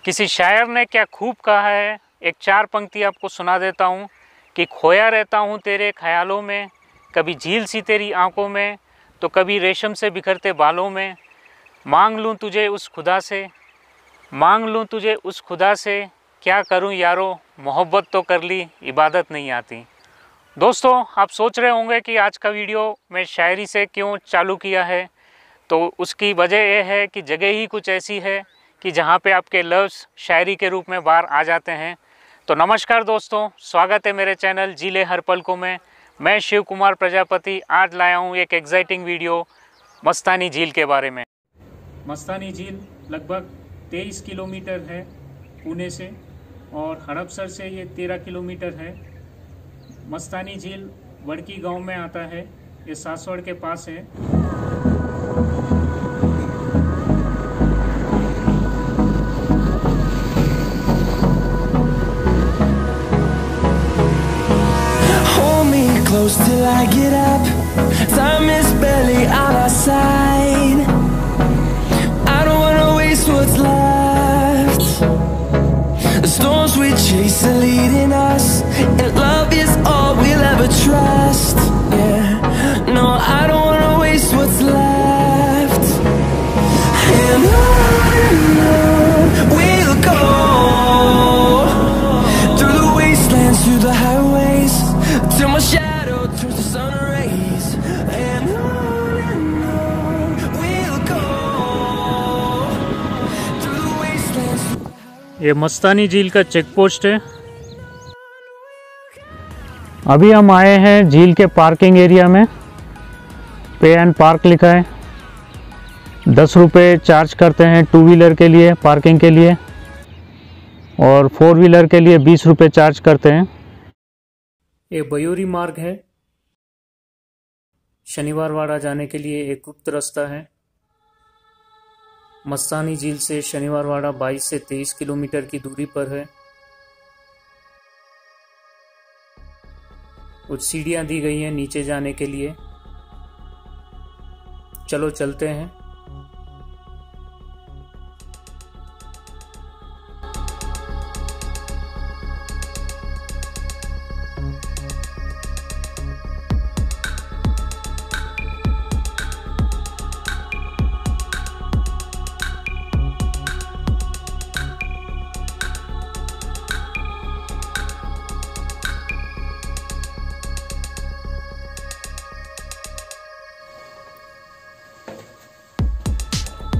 किसी शायर ने क्या खूब कहा है, एक 4 पंक्ति आपको सुना देता हूँ कि खोया रहता हूँ तेरे ख्यालों में, कभी झील सी तेरी आंखों में तो कभी रेशम से बिखरते बालों में। मांग लूँ तुझे उस खुदा से, मांग लूँ तुझे उस खुदा से, क्या करूँ यारो मोहब्बत तो कर ली इबादत नहीं आती। दोस्तों, आप सोच रहे होंगे कि आज का वीडियो मैं शायरी से क्यों चालू किया है, तो उसकी वजह यह है कि जगह ही कुछ ऐसी है कि जहाँ पे आपके लफ्ज़ शायरी के रूप में बाहर आ जाते हैं। तो नमस्कार दोस्तों, स्वागत है मेरे चैनल जी ले हर पल को में। मैं शिव कुमार प्रजापति आज लाया हूँ एक एग्जाइटिंग वीडियो मस्तानी झील के बारे में। मस्तानी झील लगभग 23 किलोमीटर है पुणे से और हड़पसर से ये 13 किलोमीटर है। मस्तानी झील वड़की गांव में आता है, ये सासवड़ के पास है। Close till I get up, time is barely on our side. I don't wanna waste what's left. The storms we chase are leading us, and love is all we'll ever trust. Yeah, no, I don't wanna waste what's left. And on we'll go, through the wastelands, through the highways, till my shadow turns to sun rays. And on we'll go, through the wastelands. ये मस्तानी झील का check post है। अभी हम आए हैं झील के पार्किंग एरिया में। पे एंड पार्क लिखा है। 10 रुपये चार्ज करते हैं 2 व्हीलर के लिए पार्किंग के लिए, और 4 व्हीलर के लिए 20 रुपये चार्ज करते हैं। ये बयोरी मार्ग है, शनिवारवाड़ा जाने के लिए एक गुप्त रास्ता है। मस्तानी झील से शनिवारवाड़ा 22 से 23 किलोमीटर की दूरी पर है। कुछ सीढ़ियां दी गई हैं नीचे जाने के लिए। चलो चलते हैं।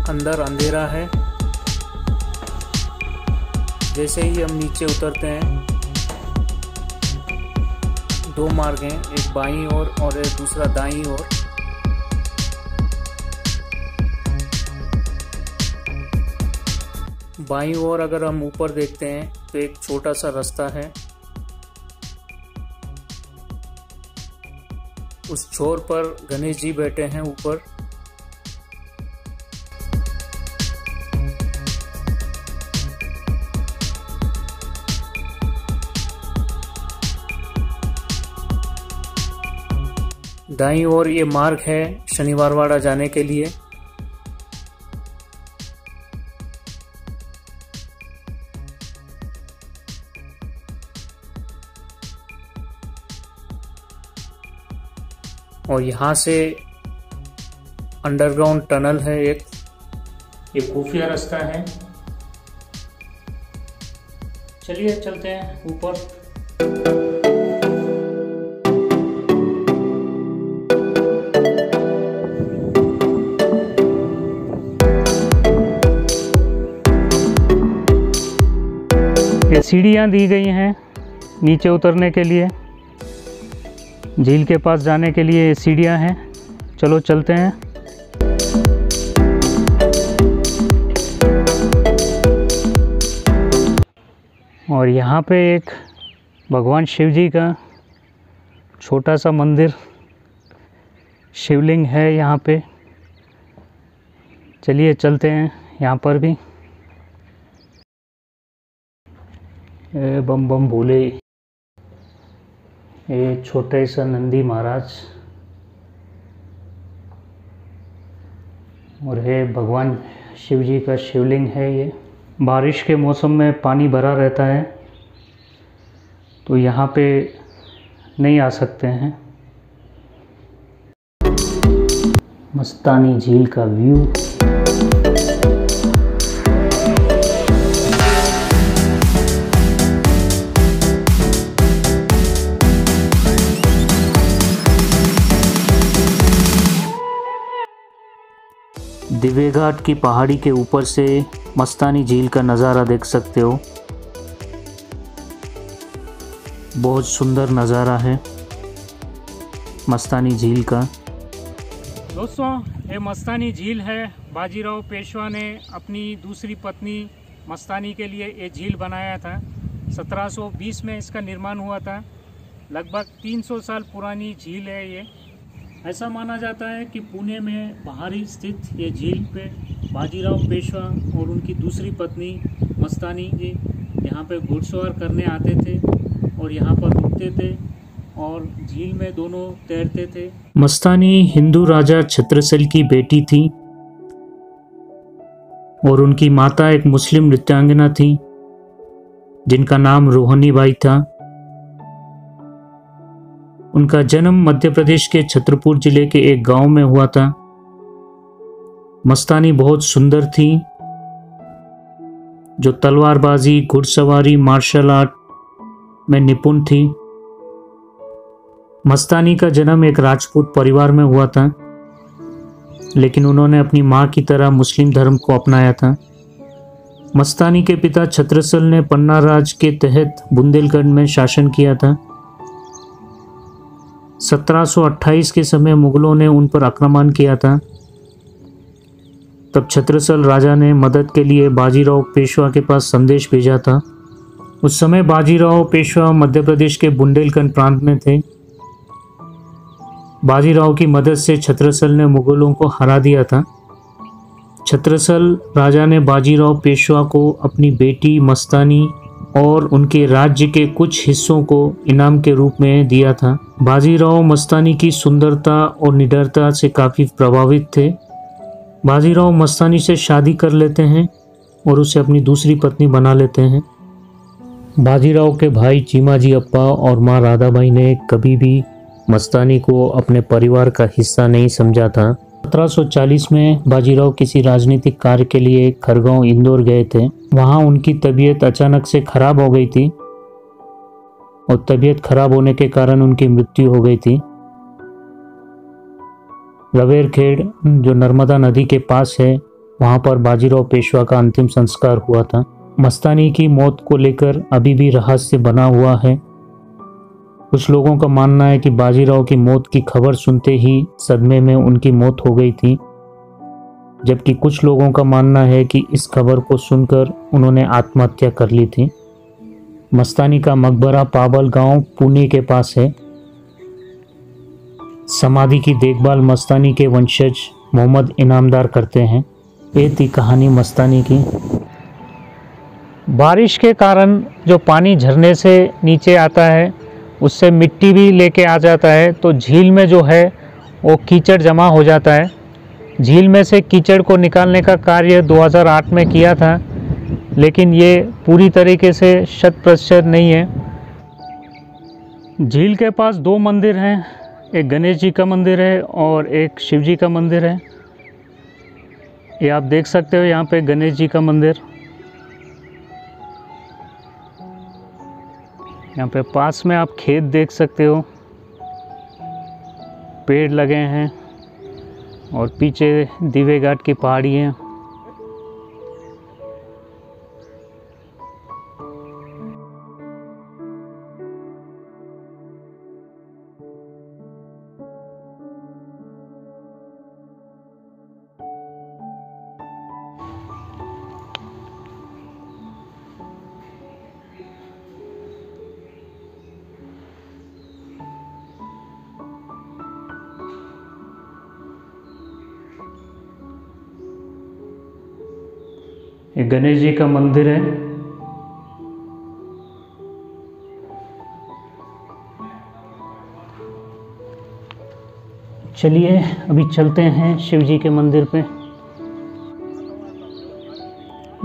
अंदर अंधेरा है। जैसे ही हम नीचे उतरते हैं, 2 मार्ग हैं, एक बाईं ओर और एक दूसरा दाईं ओर। बाईं ओर अगर हम ऊपर देखते हैं तो एक छोटा सा रास्ता है। उस छोर पर गणेश जी बैठे हैं ऊपर। दाईं ओर ये मार्ग है शनिवारवाड़ा जाने के लिए। और यहाँ से अंडरग्राउंड टनल है एक, ये खुफिया रास्ता है। चलिए चलते हैं ऊपर। ये सीढ़ियाँ दी गई हैं नीचे उतरने के लिए, झील के पास जाने के लिए सीढ़ियाँ हैं। चलो चलते हैं। और यहाँ पे एक भगवान शिव जी का छोटा सा मंदिर, शिवलिंग है यहाँ पे। चलिए चलते हैं यहाँ पर भी। ए बम बम भोले, ये छोटे सा नंदी महाराज और है भगवान शिव जी का शिवलिंग है। ये बारिश के मौसम में पानी भरा रहता है तो यहाँ पे नहीं आ सकते हैं। मस्तानी झील का व्यू। दिव्य घाट की पहाड़ी के ऊपर से मस्तानी झील का नज़ारा देख सकते हो। बहुत सुंदर नज़ारा है मस्तानी झील का। दोस्तों, ये मस्तानी झील है। बाजीराव पेशवा ने अपनी दूसरी पत्नी मस्तानी के लिए ये झील बनाया था। 1720 में इसका निर्माण हुआ था। लगभग 300 साल पुरानी झील है ये। ऐसा माना जाता है कि पुणे में बाहरी स्थित ये झील पे बाजीराव पेशवा और उनकी दूसरी पत्नी मस्तानी जी यहाँ पे घुड़सवार करने आते थे और यहाँ पर रुकते थे और झील में दोनों तैरते थे। मस्तानी हिंदू राजा छत्रसेल की बेटी थी और उनकी माता एक मुस्लिम नृत्यांगना थी जिनका नाम रोहनी बाई था। उनका जन्म मध्य प्रदेश के छतरपुर जिले के एक गांव में हुआ था। मस्तानी बहुत सुंदर थी, जो तलवारबाजी, घुड़सवारी, मार्शल आर्ट में निपुण थी। मस्तानी का जन्म एक राजपूत परिवार में हुआ था, लेकिन उन्होंने अपनी मां की तरह मुस्लिम धर्म को अपनाया था। मस्तानी के पिता छत्रसेल ने पन्ना राज के तहत बुंदेलखंड में शासन किया था। 1728 के समय मुगलों ने उन पर आक्रमण किया था। तब छत्रसेल राजा ने मदद के लिए बाजीराव पेशवा के पास संदेश भेजा था। उस समय बाजीराव पेशवा मध्य प्रदेश के बुंदेलखंड प्रांत में थे। बाजीराव की मदद से छत्रसेल ने मुगलों को हरा दिया था। छत्रसेल राजा ने बाजीराव पेशवा को अपनी बेटी मस्तानी और उनके राज्य के कुछ हिस्सों को इनाम के रूप में दिया था। बाजीराव मस्तानी की सुंदरता और निडरता से काफ़ी प्रभावित थे। बाजीराव मस्तानी से शादी कर लेते हैं और उसे अपनी दूसरी पत्नी बना लेते हैं। बाजीराव के भाई चीमाजी अप्पा और माँ राधाबाई ने कभी भी मस्तानी को अपने परिवार का हिस्सा नहीं समझा था। 1740 में बाजीराव किसी राजनीतिक कार्य के लिए खरगांव इंदौर गए थे। वहां उनकी तबीयत अचानक से खराब हो गई थी और तबीयत खराब होने के कारण उनकी मृत्यु हो गई थी। रवेरखेड़, जो नर्मदा नदी के पास है, वहां पर बाजीराव पेशवा का अंतिम संस्कार हुआ था। मस्तानी की मौत को लेकर अभी भी रहस्य बना हुआ है। कुछ लोगों का मानना है कि बाजीराव की मौत की खबर सुनते ही सदमे में उनकी मौत हो गई थी, जबकि कुछ लोगों का मानना है कि इस खबर को सुनकर उन्होंने आत्महत्या कर ली थी। मस्तानी का मकबरा पाबल गांव पुणे के पास है। समाधि की देखभाल मस्तानी के वंशज मोहम्मद इनामदार करते हैं। ये थी कहानी मस्तानी की। बारिश के कारण जो पानी झरने से नीचे आता है उससे मिट्टी भी लेके आ जाता है, तो झील में जो है वो कीचड़ जमा हो जाता है। झील में से कीचड़ को निकालने का कार्य 2008 में किया था, लेकिन ये पूरी तरीके से 100% नहीं है। झील के पास 2 मंदिर हैं, एक गणेश जी का मंदिर है और एक शिव जी का मंदिर है। ये आप देख सकते हो यहाँ पे गणेश जी का मंदिर। यहाँ पे पास में आप खेत देख सकते हो, पेड़ लगे हैं और पीछे दिव्य घाट की पहाड़ी है। ये गणेश जी का मंदिर है। चलिए अभी चलते हैं शिव जी के मंदिर पे।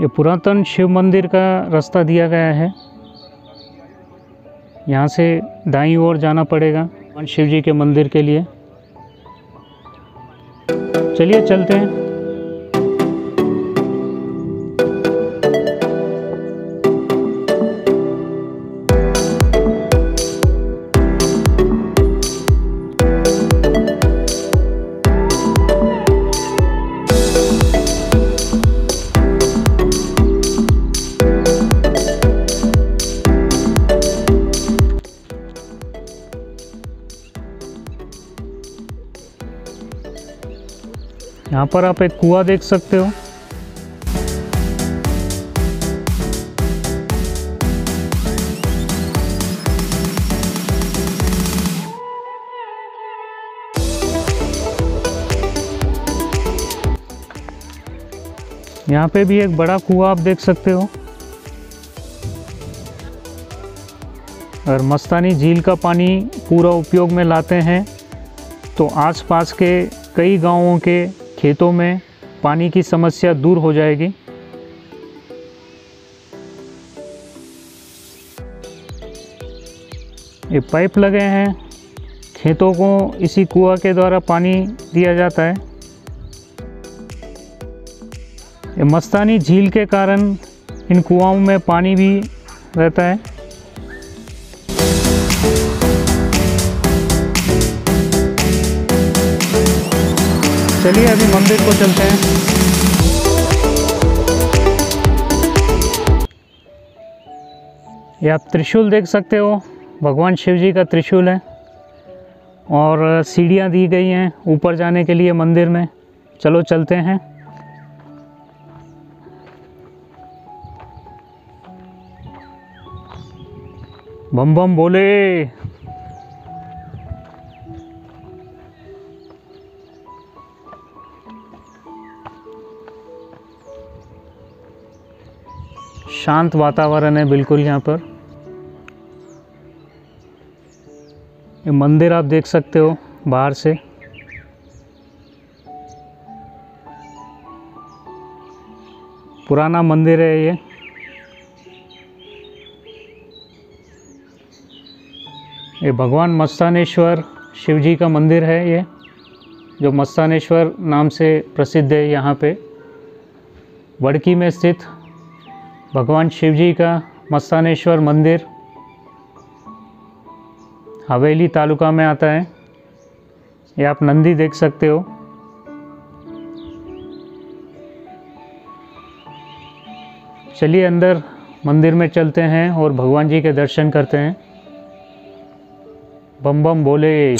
ये पुरातन शिव मंदिर का रास्ता दिया गया है। यहाँ से दाईं ओर जाना पड़ेगा शिव जी के मंदिर के लिए। चलिए चलते हैं। यहाँ पर आप एक कुआं देख सकते हो। यहाँ पे भी एक बड़ा कुआं आप देख सकते हो। और मस्तानी झील का पानी पूरा उपयोग में लाते हैं तो आसपास के कई गांवों के खेतों में पानी की समस्या दूर हो जाएगी। ये पाइप लगे हैं, खेतों को इसी कुआं के द्वारा पानी दिया जाता है। ये मस्तानी झील के कारण इन कुआओं में पानी भी रहता है। चलिए अभी मंदिर को चलते हैं। ये आप त्रिशूल देख सकते हो, भगवान शिव जी का त्रिशूल है। और सीढ़ियाँ दी गई हैं ऊपर जाने के लिए मंदिर में। चलो चलते हैं। बम बम बोले। शांत वातावरण है बिल्कुल यहाँ पर। ये मंदिर आप देख सकते हो बाहर से। पुराना मंदिर है ये। भगवान मस्तानेश्वर शिव जी का मंदिर है ये, जो मस्तानेश्वर नाम से प्रसिद्ध है। यहाँ पे वड़की में स्थित भगवान शिव जी का मस्तानेश्वर मंदिर हवेली तालुका में आता है। ये आप नंदी देख सकते हो। चलिए अंदर मंदिर में चलते हैं और भगवान जी के दर्शन करते हैं। बम बम बोले।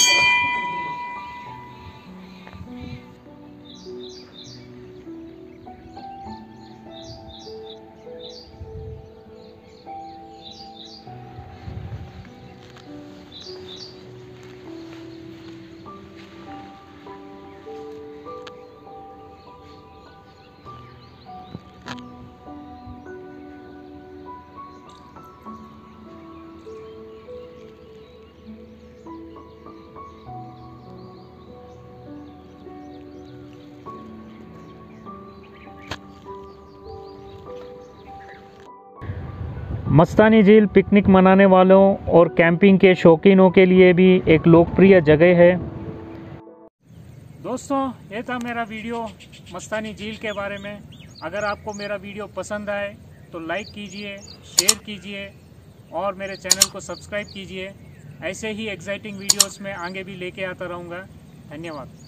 मस्तानी झील पिकनिक मनाने वालों और कैंपिंग के शौकीनों के लिए भी एक लोकप्रिय जगह है। दोस्तों, ये था मेरा वीडियो मस्तानी झील के बारे में। अगर आपको मेरा वीडियो पसंद आए तो लाइक कीजिए, शेयर कीजिए और मेरे चैनल को सब्सक्राइब कीजिए। ऐसे ही एक्साइटिंग वीडियोस में आगे भी लेके आता रहूँगा। धन्यवाद।